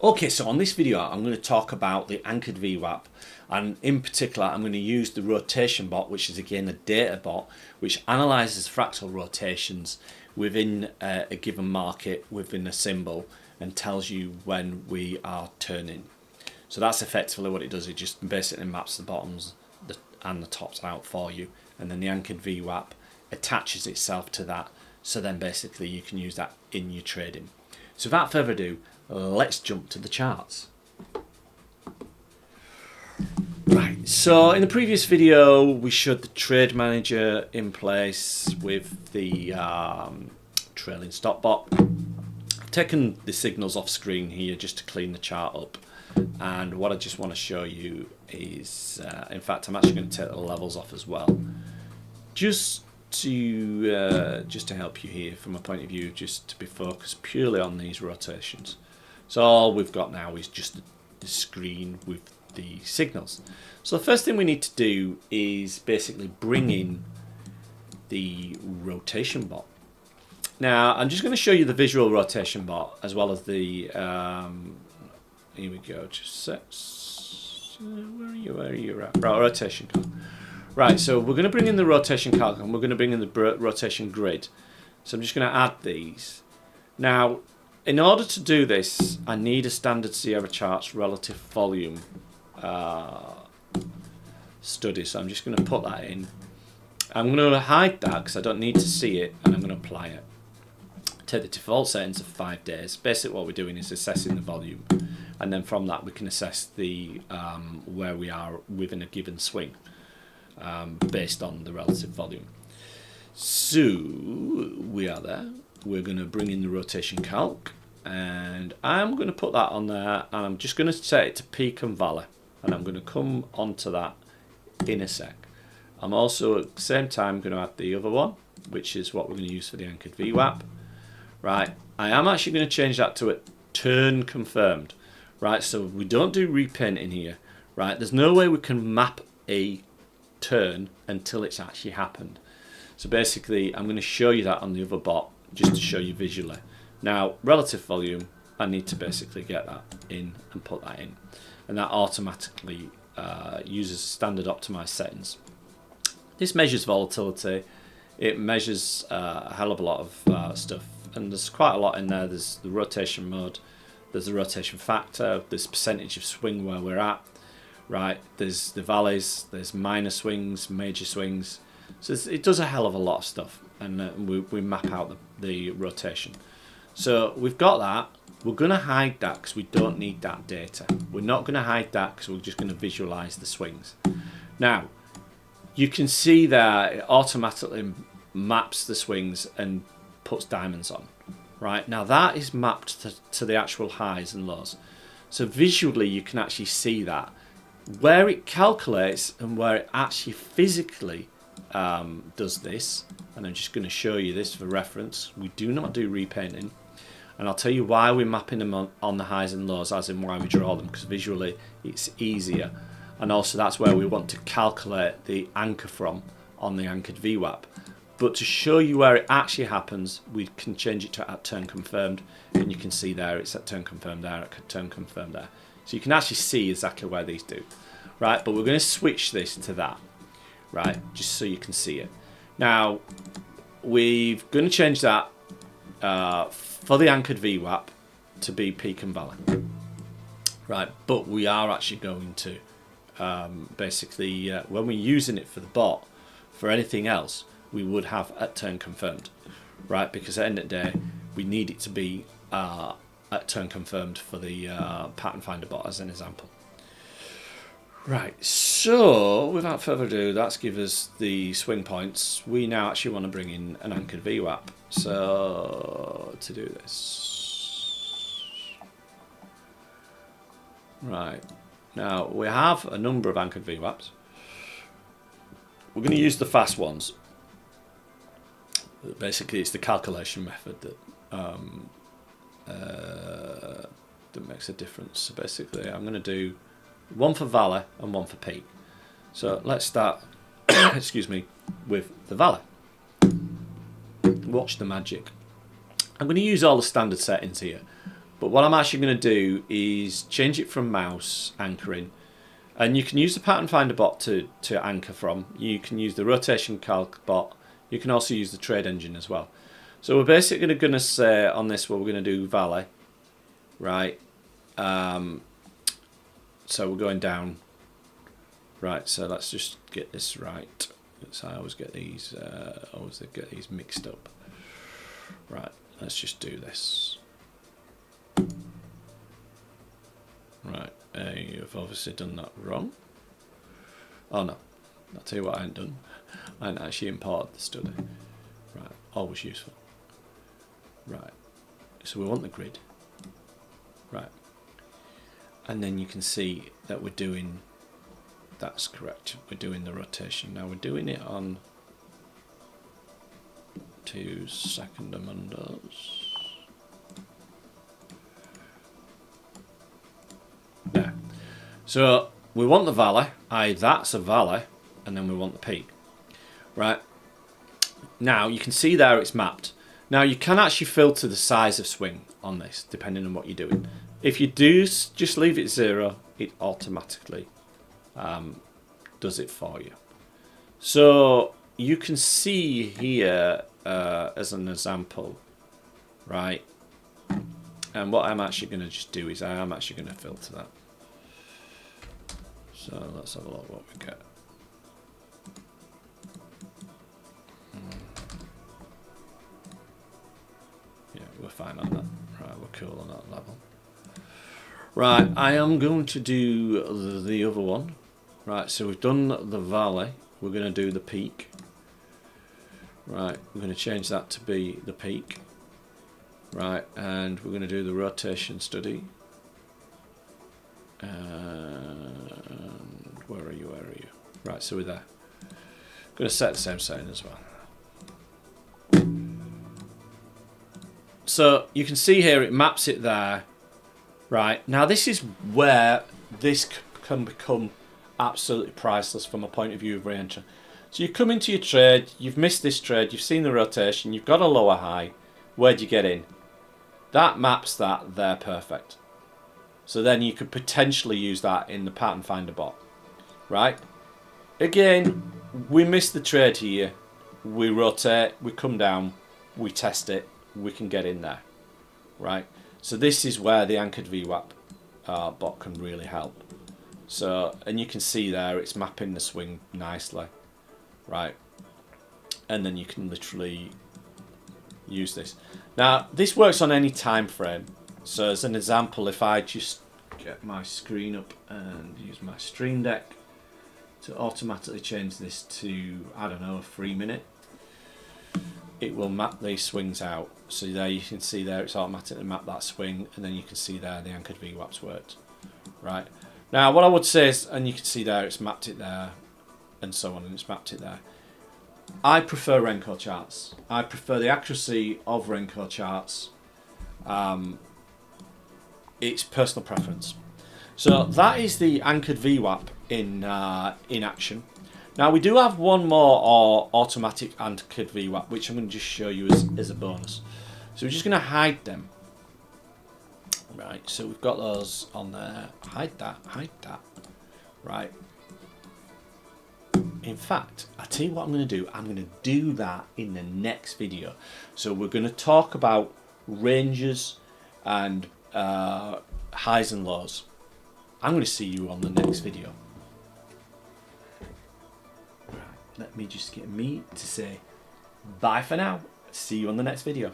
Okay, so on this video I'm going to talk about the anchored VWAP, and in particular I'm going to use the rotation bot, which is again a data bot which analyzes fractal rotations within a given market within a symbol and tells you when we are turning. So that's effectively what it does. It just basically maps the bottoms and the tops out for you, and then the anchored VWAP attaches itself to that, so then basically you can use that in your trading. So without further ado, let's jump to the charts. Right, so in the previous video we showed the trade manager in place with the trailing stop bot. I've taken the signals off screen here just to clean the chart up, and what I just want to show you is, in fact I'm actually going to take the levels off as well, just to help you here from a point of view, just to be focused purely on these rotations. So all we've got now is just the screen with the signals. So the first thing we need to do is basically bring in the rotation bot. Now I'm just going to show you the visual rotation bot as well as the here we go, just sets, where are you at? Right, rotation calc. Right, so we're going to bring in the rotation calc and we're going to bring in the rotation grid. So I'm just going to add these. Now in order to do this, I need a standard Sierra charts relative volume study. So I'm just going to put that in. I'm going to hide that because I don't need to see it, and I'm going to apply it. Take the default settings of 5 days. Basically what we're doing is assessing the volume, and then from that we can assess the where we are within a given swing based on the relative volume. So we are there. We're going to bring in the rotation calc, and I'm going to put that on there, and I'm just going to set it to peak and valley, and I'm going to come onto that in a sec. I'm also at the same time going to add the other one, which is what we're going to use for the anchored VWAP. Right, I am actually going to change that to a turn confirmed. Right, so we don't do repainting here. Right, there's no way we can map a turn until it's actually happened. So basically I'm going to show you that on the other bot just to show you visually. Now relative volume, I need to basically get that in and put that in, and that automatically uses standard optimized settings. This measures volatility, it measures a hell of a lot of stuff, and there's quite a lot in there. There's the rotation mode, there's the rotation factor, there's percentage of swing where we're at, right, there's the valleys, there's minor swings, major swings. So it does a hell of a lot of stuff, and we map out the rotation. So we've got that. We're going to hide that because we don't need that data. We're not going to hide that because we're just going to visualize the swings. Now you can see that it automatically maps the swings and puts diamonds on. Right, now that is mapped to the actual highs and lows. So visually you can actually see that. Where it calculates and where it actually physically does this, and I'm just going to show you this for reference. We do not do repainting, and I'll tell you why we're mapping them on the highs and lows, as in why we draw them, because visually it's easier, and also that's where we want to calculate the anchor from on the anchored VWAP. But to show you where it actually happens, we can change it to at turn confirmed, and you can see there it's at turn confirmed there, at turn confirmed there. So you can actually see exactly where these do. Right, but we're going to switch this to that. Right, just so you can see it. Now, we're going to change that for the anchored VWAP to be peak and valley. Right, but we are actually going to basically, when we're using it for the bot, for anything else, we would have at turn confirmed. Right, because at the end of the day, we need it to be at turn confirmed for the pattern finder bot as an example. Right, so without further ado, that's give us the swing points. We now actually want to bring in an anchored VWAP. So to do this, right, now we have a number of anchored VWAPs. We're going to use the fast ones. Basically it's the calculation method that makes a difference. So basically I'm going to do one for valley and one for peak. So let's start excuse me, with the valley. Watch the magic. I'm going to use all the standard settings here. But what I'm actually going to do is change it from mouse anchoring. And you can use the pattern finder bot to anchor from. You can use the rotation calc bot. You can also use the trade engine as well. So we're basically going to say on this, well, we're going to do valley, right? So we're going down, right? So let's just get this right. So I always get these mixed up. Right, let's just do this. Right, you've obviously done that wrong. Oh no, I'll tell you what I ain't done. I ain't actually imported the study. Right, always useful. Right, so we want the grid. Right, and then you can see that we're doing, that's correct, we're doing the rotation. Now we're doing it on 2 second amundos. There. So we want the valley, that's a valley, and then we want the peak. Right. Now you can see there it's mapped. Now you can actually filter the size of swing on this depending on what you're doing. If you do just leave it 0, it automatically does it for you. So you can see here as an example, right? And what I'm actually going to just do is I am actually going to filter that. So let's have a look what we get. Yeah, we're fine on that. Right, we're cool on that level. Right, I am going to do the other one. Right, so we've done the valley. We're going to do the peak. Right, we're going to change that to be the peak. Right, and we're going to do the rotation study. And where are you? Right, so we're there. I'm going to set the same setting as well. So you can see here it maps it there. Right, now this is where this can become absolutely priceless from a point of view of re-entry. So you come into your trade, you've missed this trade, you've seen the rotation, you've got a lower high. Where do you get in? That maps that there perfect. So then you could potentially use that in the pattern finder bot. Right? Again, we missed the trade here. We rotate, we come down, we test it, we can get in there. Right? So this is where the anchored VWAP bot can really help. So, and you can see there it's mapping the swing nicely. Right? And then you can literally use this. Now, this works on any time frame. So as an example, if I just get my screen up and use my Stream Deck to automatically change this to, I don't know, a 3 minute, it will map these swings out. So there you can see there it's automatically mapped that swing, and then you can see there the anchored VWAP's worked. Right. Now what I would say is, and you can see there it's mapped it there, and so on, and it's mapped it there. I prefer Renko charts. I prefer the accuracy of Renko charts. It's personal preference. So that is the anchored VWAP in action. Now we do have one more automatic anchored VWAP, which I'm going to just show you as a bonus. So we're just going to hide them. Right, so we've got those on there. Hide that. Right. In fact, I'll tell you what I'm going to do. I'm going to do that in the next video. So we're going to talk about ranges and highs and lows. I'm going to see you on the next video. Right, let me just get me to say bye for now. See you on the next video.